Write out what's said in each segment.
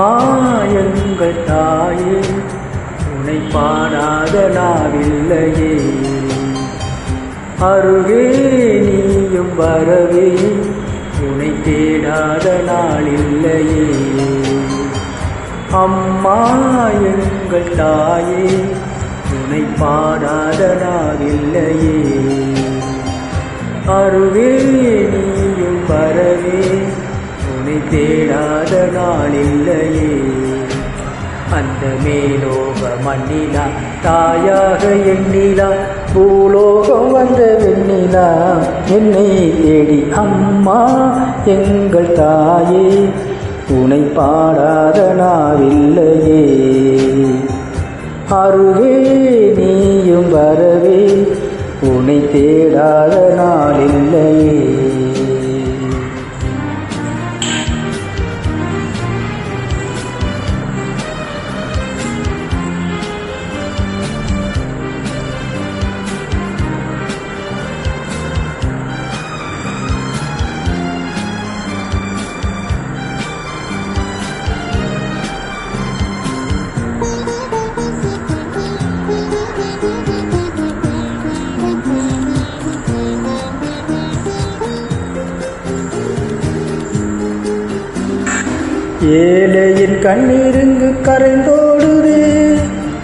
அம்மா எங்கள் தாயே, உனை பாடாத நாவில்லையே. அருகே நீயும் வரவே, உனை தேடாத நாளில்லையே. அம்மா எங்கள் தாயே, உனை பாடாத நாவில்லையே. அருகே நீயும் வரவே, உனை தேடாத நாளில்லையே. அந்த மேலோக மண்ணிலா தாயாக எண்ணிலா, பூலோகம் வந்த வெண்ணிலா என்னை தேடி. அம்மா எங்கள் தாயே, உனை பாடாத நாவில்லையே. அருகே நீயும் வரவே, உனை தேடாத நாளில்லையே. ஏழையின் கண்ணீருங்கு கரைந்தோடுதே,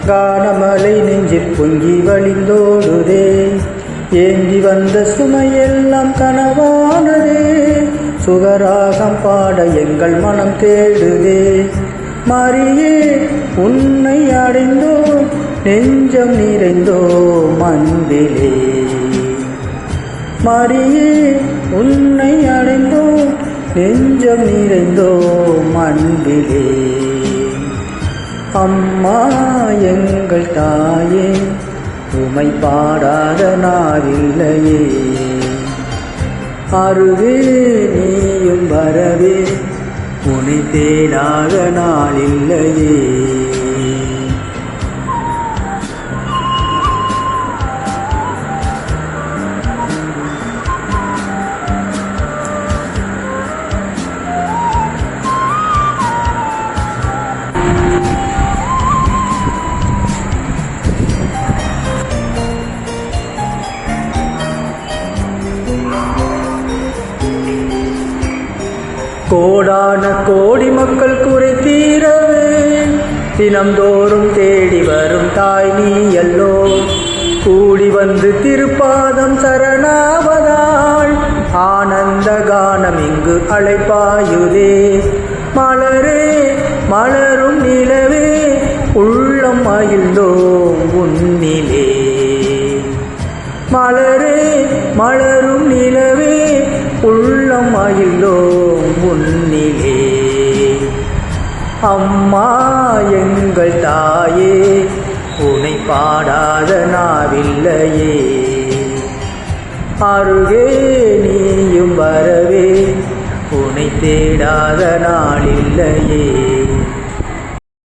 கானமலை நெஞ்சில் பொங்கி வழிந்தோடுதே. ஏங்கி வந்த சுமையெல்லாம் கனவானதே, சுகராகம் பாட எங்கள் மனம் தேடுதே. மரியே உன்னை அடைந்தோ, நெஞ்சம் நிறைந்தோ மந்திலே. மரியே உன்னை அடைந்தோ, நெஞ்சம் நிறைந்தோ மண்பிலே. அம்மா எங்கள் தாயே, உமை பாடாத நாவில்லையே. அருகே நீயும் வரவே, உனை தேடாத நாளில்லையே. கோடான கோடி மக்கள் குறை தீரவே, தினம்தோறும் தேடி வரும் தாய் நீ அல்லோ. கூடி வந்து திருப்பாதம் சரணாவதாள், ஆனந்த கானம் இங்கு அழைப்பாயுதே. மலரே மலரும் நிலவே, உள்ளம் மகிழ்ந்தோம் உன்னிலே. மலரே மலரும் நிலவே, உள்ளம் மகிழ்ந்தோம் உன்னிலே. அம்மா எங்கள் தாயே, உனை பாடாத நாவில்லையே. அருகே நீயும் வரவே, உனை தேடாத நாளில்லையே.